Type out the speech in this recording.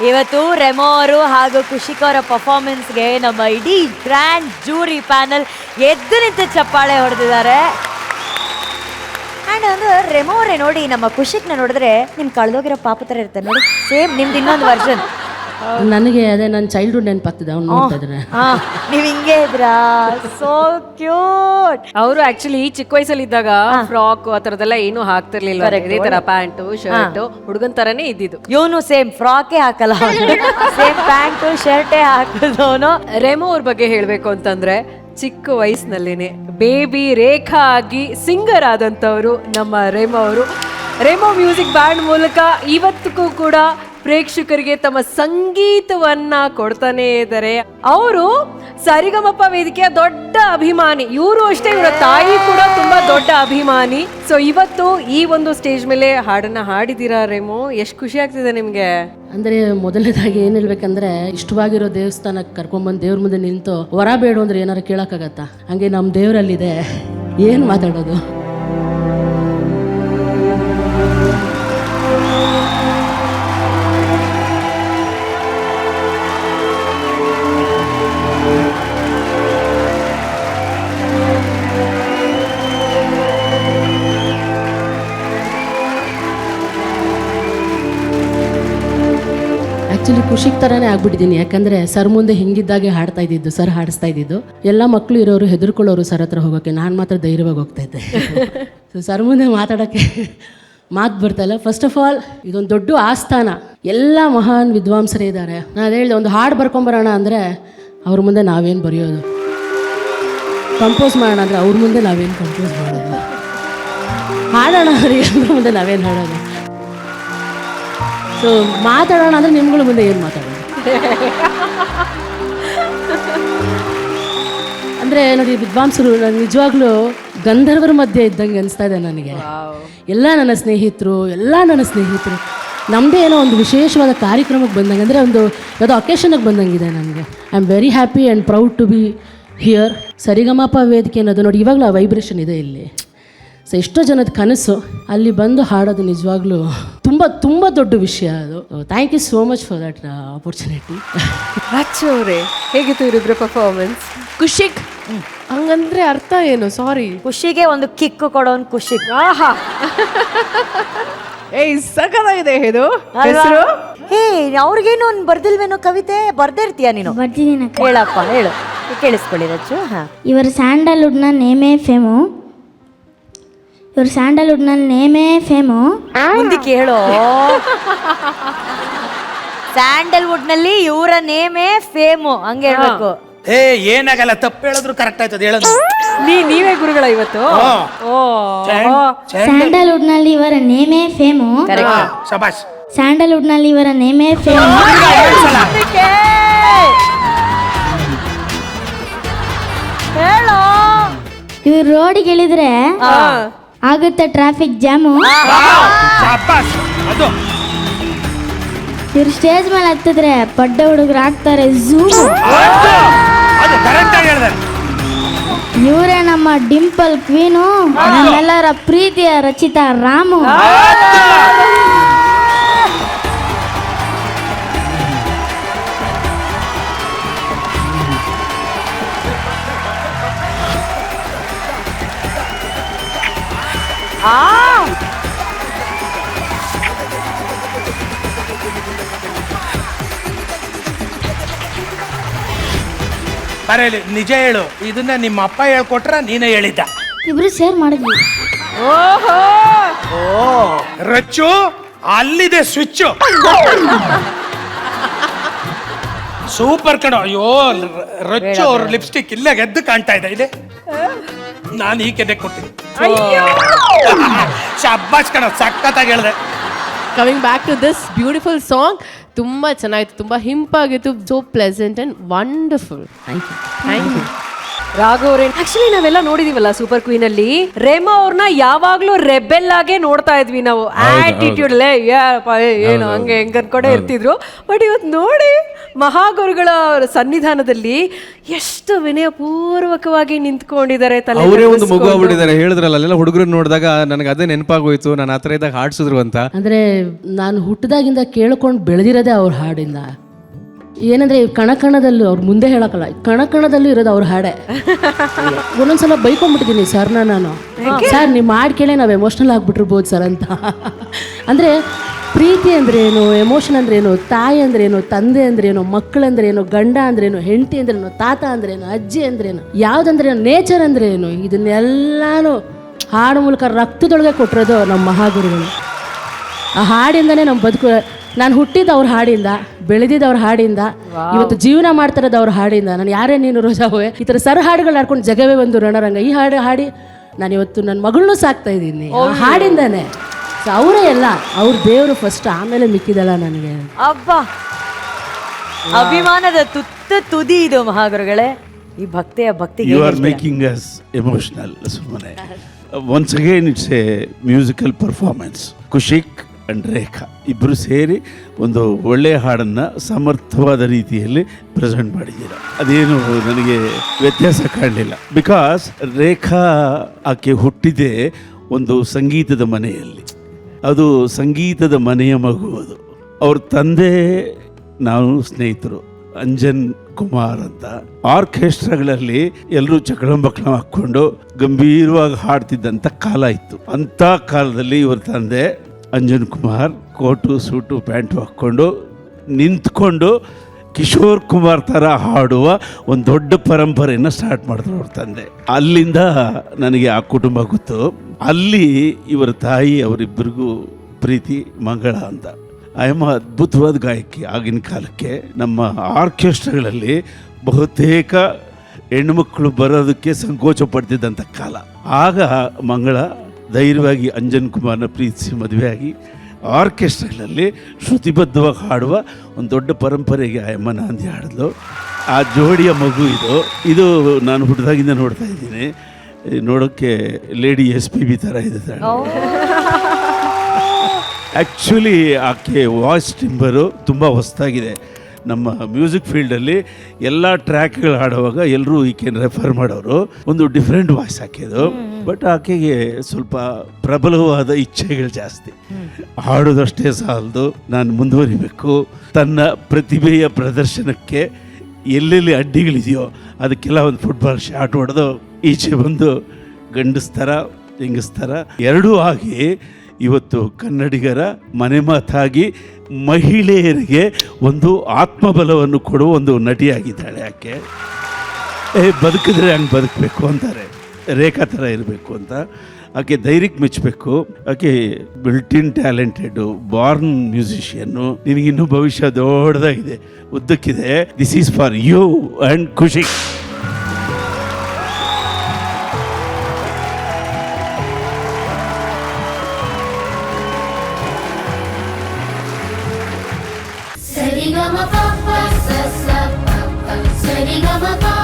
ಇವತ್ತು ರೆಮೋ ಅವರು ಹಾಗೂ ಕುಶಿಕ್ ಅವರ ಪರ್ಫಾರ್ಮೆನ್ಸ್ಗೆ ನಮ್ಮ ಇಡೀ ಗ್ರ್ಯಾಂಡ್ ಜೂರಿ ಪ್ಯಾನಲ್ ಎದ್ದು ನಿಂತು ಚಪ್ಪಾಳೆ ಹೊಡೆದಿದ್ದಾರೆ. ಆ್ಯಂಡ್ ಅಂದ್ರೆ ರೆಮೋ ಅವರೇ ನೋಡಿ, ನಮ್ಮ ಕುಶಿಕ್ನ ನೋಡಿದ್ರೆ ನಿಮ್ ಕಳೆದೋಗಿರೋ ಪಾಪ ಥರ ಇರ್ತಾರೆ ನೋಡಿ, ಸೇಮ್ ನಿಮ್ದು ಇನ್ನೊಂದು ವರ್ಷನ್. ನನಗೆ ಅದೇ ನನ್ನ ಚೈಲ್ಡ್ಹುಡ್ ನೆನಪಾಗ್ತದೆ ಅವ್ನು ನೋಡ್ತಾ ಇದ್ರೆ. ನೀವ್ ಹಿಂಗೆ ಇದ್ರಾ, ಸೋ ಕ್ಯೂಟ್. ಅವರು ಆಕ್ಚುಲಿ ಚಿಕ್ಕ ವಯಸ್ಸಲ್ಲಿ ಇದ್ದಾಗ ಫ್ರಾಕ್ ಆ ತರದೆಲ್ಲ ಏನು ಹಾಕ್ತಿರ್ಲಿಲ್ಲ, ಇದೇ ತರ ಪ್ಯಾಂಟು ಶರ್ಟ್ ಹುಡುಗನ್ ತರನೇ ಇದ್ದಿದ್ದು. ಇವನು ಸೇಮ್ ಫ್ರಾಕೇ ಹಾಕಲ್ಲ, ಸೇಮ್ ಪ್ಯಾಂಟು ಶರ್ಟೇ ಹಾಕಿದವನು. ರೆಮೋ ಅವ್ರ ಬಗ್ಗೆ ಹೇಳ್ಬೇಕು ಅಂತಂದ್ರೆ ಚಿಕ್ಕ ವಯಸ್ಸಿನಲ್ಲೇನೆ ಬೇಬಿ ರೇಖಾ ಆಗಿ ಸಿಂಗರ್ ಆದಂಥವ್ರು ನಮ್ಮ ರೆಮೋ ಅವರು. ರೆಮೋ ಮ್ಯೂಸಿಕ್ ಬ್ಯಾಂಡ್ ಮೂಲಕ ಇವತ್ತಿಗೂ ಕೂಡ ಪ್ರೇಕ್ಷಕರಿಗೆ ತಮ್ಮ ಸಂಗೀತವನ್ನ ಕೊಡ್ತಾನೆ ಇದ್ದಾರೆ. ಅವರು ಸರಿಗಮಪ ವೇದಿಕೆಯ ದೊಡ್ಡ ಅಭಿಮಾನಿ. ಇವರು ಅಷ್ಟೇ, ಇವರ ತಾಯಿ ಕೂಡ ತುಂಬಾ ದೊಡ್ಡ ಅಭಿಮಾನಿ. ಸೊ ಇವತ್ತು ಈ ಒಂದು ಸ್ಟೇಜ್ ಮೇಲೆ ಹಾಡನ್ನ ಹಾಡಿದೀರಾ ರೆಮೋ, ಎಷ್ಟು ಖುಷಿ ಆಗ್ತಿದೆ ನಿಮ್ಗೆ? ಅಂದರೆ ಮೊದಲನೇದಾಗಿ ಏನು ಹೇಳ್ಬೇಕಂದ್ರೆ, ಇಷ್ಟವಾಗಿರೋ ದೇವಸ್ಥಾನಕ್ಕೆ ಕರ್ಕೊಂಬಂದು ದೇವ್ರ ಮುಂದೆ ನಿಂತು ವರ ಬೇಡು ಅಂದ್ರೆ ಏನಾರು ಕೇಳೋಕ್ಕಾಗತ್ತಾ? ಹಂಗೆ ನಮ್ಮ ದೇವರಲ್ಲಿದೆ, ಏನು ಮಾತಾಡೋದು. ಆ್ಯಕ್ಚುಲಿ ಖುಷಿಗೆ ಥರನೇ ಆಗ್ಬಿಟ್ಟಿದ್ದೀನಿ. ಯಾಕಂದರೆ ಸರ್ ಮುಂದೆ ಹಿಂಗಿದ್ದಾಗೆ ಹಾಡ್ತಾ ಇದ್ದಿದ್ದು, ಸರ್ ಹಾಡಿಸ್ತಾ ಇದ್ದಿದ್ದು. ಎಲ್ಲ ಮಕ್ಕಳು ಇರೋರು ಹೆದರ್ಕೊಳ್ಳೋರು ಸರ್ ಹತ್ರ ಹೋಗೋಕ್ಕೆ, ನಾನು ಮಾತ್ರ ಧೈರ್ಯವಾಗಿ ಹೋಗ್ತಾ ಇದ್ದೆ. ಸೊ ಸರ್ ಮುಂದೆ ಮಾತಾಡೋಕ್ಕೆ ಮಾತು ಬರ್ತಾಯಿಲ್ಲ. ಫಸ್ಟ್ ಆಫ್ ಆಲ್ ಇದೊಂದು ದೊಡ್ಡ ಆಸ್ಥಾನ, ಎಲ್ಲ ಮಹಾನ್ ವಿದ್ವಾಂಸರೇ ಇದ್ದಾರೆ. ನಾನು ಹೇಳಿದೆ ಒಂದು ಹಾಡು ಬರ್ಕೊಂಬರೋಣ ಅಂದರೆ ಅವ್ರ ಮುಂದೆ ನಾವೇನು ಬರೆಯೋದು, ಕಂಪೋಸ್ ಮಾಡೋಣ ಅಂದರೆ ಅವ್ರ ಮುಂದೆ ನಾವೇನು ಕಂಪೋಸ್ ಮಾಡೋದು, ಹಾಡೋಣ ಅಂದರೆ ಎಲ್ಲರ ಮುಂದೆ ನಾವೇನು ಹಾಡೋದು. ಸೊ ಮಾತಾಡೋಣ ಅಂದರೆ ನಿಮ್ಗಳ ಮುಂದೆ ಏನು ಮಾತಾಡೋದು ಅಂದರೆ ನೋಡಿ, ವಿದ್ವಾಂಸರು ನಿಜವಾಗ್ಲೂ ಗಂಧರ್ವರ ಮಧ್ಯೆ ಇದ್ದಂಗೆ ಅನಿಸ್ತಾ ಇದೆ ನನಗೆ. ಎಲ್ಲ ನನ್ನ ಸ್ನೇಹಿತರು ನಮ್ಮದೇ ಏನೋ ಒಂದು ವಿಶೇಷವಾದ ಕಾರ್ಯಕ್ರಮಕ್ಕೆ ಬಂದಂಗೆ, ಅಂದರೆ ಒಂದು ಯಾವುದೋ ಅಕೇಶನ್ಗೆ ಬಂದಂಗಿದೆ ನನಗೆ. I am very happy and proud to be here. Saregamapa ವೇದಿಕೆ ಅನ್ನೋದು ನೋಡಿ, ಇವಾಗಲೂ ಆ ವೈಬ್ರೇಷನ್ ಇದೆ ಇಲ್ಲಿ. ಸೊ ಎಷ್ಟೋ ಜನದ ಕನಸು, ಅಲ್ಲಿ ಬಂದು ಹಾಡೋದು ನಿಜವಾಗ್ಲೂ ತುಂಬ ತುಂಬ ದೊಡ್ಡ ವಿಷಯ ಅದು. Thank you so much for that opportunity. Rachu ಅವರೇ, ಹೇಗಿತ್ತು ಇವರಿಬ್ಬರ ಪರ್ಫಾರ್ಮೆನ್ಸ್? ಖುಷಿಕ್ ಹಂಗಂದ್ರೆ ಅರ್ಥ ಏನು? ಸಾರಿ, ಖುಷಿಗೆ ಒಂದು ಕಿಕ್ ಕೊಡೋನ್ ಖುಷಿಕ್. ಆಹಾ, ಏಯ್ ಸಖತ್ತಾಗಿದೆ ಇದು ಹೆಸರು. ಹೇ, ಅವ್ರಿಗೇನು ಒಂದು ಬರ್ದಿಲ್ವೇನೋ ಕವಿತೆ? ಬರ್ದೇ ಇರ್ತೀಯ ನೀನು? ಬರ್ದಿದ್ದೀನಿ. ಹೇಳಪ್ಪ, ಹೇಳು, ಕೇಳಿಸ್ಕೊಳ್ಳಿ ರಚ್ಚು. ಹಾ, ಇವರು ಸ್ಯಾಂಡಲ್ವುಡ್ನ ನೇಮೇ ಫೇಮು. ಇವರು ಸ್ಯಾಂಡಲ್ವುಡ್ನ ನೇಮೇ ಫೇಮು. ಮುಂದಕ್ಕೆ ಹೇಳು. ಸ್ಯಾಂಡಲ್ವುಡ್ ನಲ್ಲಿ ಇವರ ನೇಮೇ ಫೇಮು, ಹಂಗೆ ಹೇಳ್ಬೇಕು. ಏ ಏನಾಗಲ್ಲ, ತಪ್ಪು ಹೇಳಿದ್ರು ಕರೆಕ್ಟ್ ಆಯ್ತದ ಹೇಳೋದು. ನೀವೇ ಗುರುಗಳ ಇವತ್ತು? ಓ, ಸ್ಯಾಂಡಲ್ವುಡ್ನಲ್ಲಿ ಇವರ ನೇಮೇ ಫೇಮು. ಶಬಾಷ್. ಸ್ಯಾಂಡಲ್ವುಡ್ನಲ್ಲಿ ಇವರ ನೇಮೇ ಫೇಮು. ಹೇಳು. ಇವ್ರು ರೋಡಿಗೆ ಇಳಿದ್ರೆ ಆಗುತ್ತೆ ಟ್ರಾಫಿಕ್ ಜಾಮು. ಶಬಾಷ್. ಅದು ಇವ್ರು ಸ್ಟೇಜ್ ಮೇಲೆ ಹತ್ತಿದ್ರೆ ಪಡ್ಡೆ ಹುಡುಗರು ಆಗ್ತಾರೆ ಝೂಮು. ಅದು ಕರೆಕ್ಟ್ ಆಗಿ ಹೇಳಿದೆ. ಇವರೇ ನಮ್ಮ ಡಿಂಪಲ್ ಕ್ವೀನು, ನಮ್ಮೆಲ್ಲರ ಪ್ರೀತಿಯ ರಚಿತಾ ರಾಮು. ಬರೇಲಿ, ನಿಜ ಹೇಳು, ಇದನ್ನ ನಿಮ್ಮ ಅಪ್ಪ ಹೇಳ್ಕೊಟ್ರ ನೀನೇ ಹೇಳಿದ್ದ? ಇಬ್ರು ಶೇರ್ ಮಾಡಿದ್ವಿ. ಓಹೋ, ಓ ರಚ್ಚು, ಅಲ್ಲಿದೆ ಸ್ವಿಚ್. ಸೂಪರ್ ಕಣೋ. ಅಯ್ಯೋ ರಚ್ಚು ಅವ್ರ ಲಿಪ್ಸ್ಟಿಕ್ ಇಲ್ಲ ಗೆದ್ದು ಕಾಣ್ತಾ ಇದೆ ಇದೆ. ನಾನು ಈ ಕೆದೆ ಕೊಡ್ತೀನಿ. ಶಬ್ಬಾಷ್ ಕಣೋ, ಸಖತ್ತಾಗಿ ಹೇಳಿದೆ. Coming back to this beautiful song, ತುಂಬ ಚೆನ್ನಾಗಿತ್ತು, ತುಂಬ ಹಿಂಪಾಗಿತ್ತು. So pleasant and wonderful. Thank you. Thank you. Raghav ಅವ್ರೆ, ಆಕ್ಚುಲಿ ನಾವೆಲ್ಲ ನೋಡಿದೀವಲ್ಲ ಸೂಪರ್ ಕ್ವೀನ್ ಅಲ್ಲಿ ರೇಮಾ ಅವ್ರನ್ನ ಯಾವಾಗ್ಲೂ ರೆಬೆಲ್ ಆಗೇ ನೋಡ್ತಾ ಇದ್ವಿ ನಾವು. ಆಟಿಟ್ಯೂಡ್ ಏನು ಹಂಗೆ ಹೆಂಗ್ ಅನ್ಕೊಂಡೇ ಇರ್ತಿದ್ರು. ಬಟ್ ಇವತ್ತು ನೋಡಿ ಮಹಾಗುರುಗಳ ಸನ್ನಿಧಾನದಲ್ಲಿ ಎಷ್ಟು ವಿನಯಪೂರ್ವಕವಾಗಿ ನಿಂತ್ಕೊಂಡಿದ್ದಾರೆ. ತಲೆ ಅವರೇ ಒಂದು ಮಗು ಆಗ್ಬಿಟ್ಟಿದ್ದಾರೆ. ಹೇಳಿದ್ರಲ್ಲ ಅಲ್ಲೆಲ್ಲ ಹುಡುಗರನ್ನ ನೋಡಿದಾಗ ನನಗೆ ಅದೇ ನೆನಪಾಗೋಯ್ತು, ನಾನು ಆ ಥರ ಇದ್ದಾಗ ಹಾಡ್ಸಿದ್ರು ಅಂತ. ಅಂದರೆ ನಾನು ಹುಟ್ಟಿದಾಗಿಂದ ಕೇಳ್ಕೊಂಡು ಬೆಳೆದಿರೋದೇ ಅವ್ರ ಹಾಡಿಂದ. ಏನಂದ್ರೆ ಕಣಕಣದಲ್ಲೂ ಅವ್ರು ಮುಂದೆ ಹೇಳಕ್ಕಲ್ಲ, ಕಣಕಣದಲ್ಲೂ ಇರೋದು ಅವ್ರ ಹಾಡೆ. ಒಂದೊಂದ್ಸಲ ಬೈಕೊಂಡ್ಬಿಟ್ಟಿದ್ದೀನಿ ಸರ್ನ ನಾನು, ಸರ್ ನಿಮ್ಮ ಹಾಡು ಕೇಳಿ ನಾವು ಎಮೋಷ್ನಲ್ ಆಗ್ಬಿಟ್ಟಿರ್ಬೋದು ಸರ್ ಅಂತ. ಅಂದರೆ ಪ್ರೀತಿ ಅಂದ್ರೇನು, ಎಮೋಷನ್ ಅಂದ್ರೇನು, ತಾಯಿ ಅಂದ್ರೇನು, ತಂದೆ ಅಂದ್ರೇನು, ಮಕ್ಕಳಂದ್ರೇನು, ಗಂಡ ಅಂದ್ರೇನು, ಹೆಂಡತಿ ಅಂದ್ರೇನು, ತಾತ ಅಂದ್ರೇನು, ಅಜ್ಜಿ ಅಂದ್ರೇನು, ಯಾವುದಂದ್ರೇನು, ನೇಚರ್ ಅಂದ್ರೇನು, ಇದನ್ನೆಲ್ಲಾನು ಹಾಡು ಮೂಲಕ ರಕ್ತದೊಳಗೆ ಕೊಟ್ಟಿರೋದು ನಮ್ಮ ಮಹಾಗುರುಗಳು. ಆ ಹಾಡಿಂದನೇ ನಮ್ಮ ಬದುಕು. ನಾನು ಹುಟ್ಟಿದ್ದು ಅವ್ರ ಹಾಡಿಂದ, ಬೆಳೆದಿದ್ದು ಅವ್ರ ಹಾಡಿಂದ, ಇವತ್ತು ಜೀವನ ಮಾಡ್ತಿರೋದು ಅವ್ರ ಹಾಡಿಂದ. ನಾನು ಯಾರೇ ನೀನು ರೋಜಾವೆ ಈ ಥರ ಸರ್ ಹಾಡುಗಳು ಹಾಡ್ಕೊಂಡು ಜಗವೇ ಒಂದು ರಣರಂಗ ಈ ಹಾಡು ಹಾಡಿ ನಾನು ಇವತ್ತು ನನ್ನ ಮಗಳನ್ನೂ ಸಾಕ್ತಾ ಇದ್ದೀನಿ ಆ ಹಾಡಿಂದಾನೆ. ಸೊ ಅವರೇ ಎಲ್ಲ, ಅವ್ರ ದೇವರು ಫಸ್ಟ್, ಆಮೇಲೆ ಮಿಕ್ಕಿದಲ್ಲ ನನಗೆ. ಅಬ್ಬಾ, ಅಭಿಮಾನದ ತುದಿ ಇದು ಮಹಾಗುರುಗಳೇ. ಈ ಭಕ್ತಿಗೆ You are making us emotional, ಸುಮ್ಮನೆ. Once again it's a musical performance. Kushik and Rekha ಇಬ್ಬರು ಸೇರಿ ಒಂದು ಒಳ್ಳೆಯ ಹಾಡನ್ನು ಸಮರ್ಥವಾದ ರೀತಿಯಲ್ಲಿ ಪ್ರೆಸೆಂಟ್ ಮಾಡಿದ್ದೀರ. ಅದೇನು ನನಗೆ ವ್ಯತ್ಯಾಸ ಕಾಣಲಿಲ್ಲ. ಬಿಕಾಸ್ ರೇಖಾ ಆಕೆ ಹುಟ್ಟಿದೆ ಒಂದು ಸಂಗೀತದ ಮನೆಯಲ್ಲಿ. ಅದು ಸಂಗೀತದ ಮನೆಯ ಮಗು. ಅದು ಅವ್ರ ತಂದೆ ನಾವು ಸ್ನೇಹಿತರು, ಅಂಜನ್ ಕುಮಾರ್ ಅಂತ. ಆರ್ಕೆಸ್ಟ್ರಾಗಳಲ್ಲಿ ಎಲ್ಲರೂ ಚಕಳಂಬಕಳ ಹಾಕ್ಕೊಂಡು ಗಂಭೀರವಾಗಿ ಹಾಡ್ತಿದ್ದಂಥ ಕಾಲ ಇತ್ತು. ಅಂಥ ಕಾಲದಲ್ಲಿ ಇವ್ರ ತಂದೆ Anjan Kumar coat suit pant ಹಾಕ್ಕೊಂಡು ನಿಂತ್ಕೊಂಡು ಕಿಶೋರ್ ಕುಮಾರ್ ಥರ ಹಾಡುವ ಒಂದು ದೊಡ್ಡ ಪರಂಪರೆಯನ್ನು ಸ್ಟಾರ್ಟ್ ಮಾಡಿದ್ರು ಅವ್ರ ತಂದೆ. ಅಲ್ಲಿಂದ ನನಗೆ ಆ ಕುಟುಂಬ ಗೊತ್ತು. ಅಲ್ಲಿ ಇವರ ತಾಯಿ ಅವರಿಬ್ಬರಿಗೂ ಪ್ರೀತಿ ಮಂಗಳ ಅಂತ. ಆಯಮ್ಮ ಅದ್ಭುತವಾದ ಗಾಯಕಿ. ಆಗಿನ ಕಾಲಕ್ಕೆ ನಮ್ಮ ಆರ್ಕೆಸ್ಟ್ರಾಗಳಲ್ಲಿ ಬಹುತೇಕ ಹೆಣ್ಣುಮಕ್ಕಳು ಬರೋದಕ್ಕೆ ಸಂಕೋಚ ಪಡ್ತಿದ್ದಂಥ ಕಾಲ. ಆಗ ಮಂಗಳ ಧೈರ್ಯವಾಗಿ ಅಂಜನ್ ಕುಮಾರ್ನ ಪ್ರೀತಿಸಿ ಮದುವೆಯಾಗಿ ಆರ್ಕೆಸ್ಟ್ರಾಗಳಲ್ಲಿ ಶ್ರುತಿಬದ್ಧವಾಗಿ ಹಾಡುವ ಒಂದು ದೊಡ್ಡ ಪರಂಪರೆಗೆ ಆಯಮ್ಮ ನಾಂದಿ ಹಾಡಿದ್ಲು. ಆ ಜೋಡಿಯ ಮಗು ಇದು ನಾನು ಹುಟ್ಟಿದಾಗಿಂದ ನೋಡ್ತಾ ಇದ್ದೀನಿ. ನೋಡೋಕ್ಕೆ ಲೇಡಿ SPB ಥರ ಇದೆ. ಆ್ಯಕ್ಚುಲಿ ಆಕೆ ವಾಯ್ಸ್ ಟಿಂಬರು ತುಂಬ ಹೊಸದಾಗಿದೆ. ನಮ್ಮ ಮ್ಯೂಸಿಕ್ ಫೀಲ್ಡಲ್ಲಿ ಎಲ್ಲ ಟ್ರ್ಯಾಕ್ಗಳು ಹಾಡುವಾಗ ಎಲ್ಲರೂ ಈಕೆನ ರೆಫರ್ ಮಾಡೋರು. ಒಂದು ಡಿಫ್ರೆಂಟ್ ವಾಯ್ಸ್ ಆಕೆದು. ಬಟ್ ಆಕೆಗೆ ಸ್ವಲ್ಪ ಪ್ರಬಲವಾದ ಇಚ್ಛೆಗಳು ಜಾಸ್ತಿ. ಹಾಡೋದಷ್ಟೇ ಸಾಲದು, ನಾನು ಮುಂದುವರಿಬೇಕು. ತನ್ನ ಪ್ರತಿಭೆಯ ಪ್ರದರ್ಶನಕ್ಕೆ ಎಲ್ಲೆಲ್ಲಿ ಅಡ್ಡಿಗಳಿದೆಯೋ ಅದಕ್ಕೆಲ್ಲ ಒಂದು ಫುಟ್ಬಾಲ್ ಶಾಟ್ ಹೊಡೆದು ಈಚೆ ಬಂದು ಗಂಡಸ್ತರ ಹೆಂಗಸ್ತರ ಎರಡೂ ಆಗಿ ಇವತ್ತು ಕನ್ನಡಿಗರ ಮನೆ ಮಾತಾಗಿ ಮಹಿಳೆಯರಿಗೆ ಒಂದು ಆತ್ಮಬಲವನ್ನು ಕೊಡುವ ಒಂದು ನಟಿಯಾಗಿದ್ದಾಳೆ ಆಕೆ. ಬದುಕಿದ್ರೆ ಹಂಗೆ ಬದುಕಬೇಕು ಅಂತಾರೆ, ರೇಖಾ ಥರ ಇರಬೇಕು ಅಂತ. ಆಕೆ ಧೈರ್ಯಕ್ಕೆ ಮೆಚ್ಚಬೇಕು. ಆಕೆ ಬಿಲ್ಟಿನ್ ಟ್ಯಾಲೆಂಟೆಡು, ಬಾರ್ನ್ ಮ್ಯೂಸಿಷಿಯನ್ನು. ನಿನಗಿನ್ನೂ ಭವಿಷ್ಯ ದೊಡ್ಡದಾಗಿದೆ, ಉದ್ದಕ್ಕಿದೆ. This is for you and Khushi. Sari ga ma pa pa sa sa pa pa, sari ga ma pa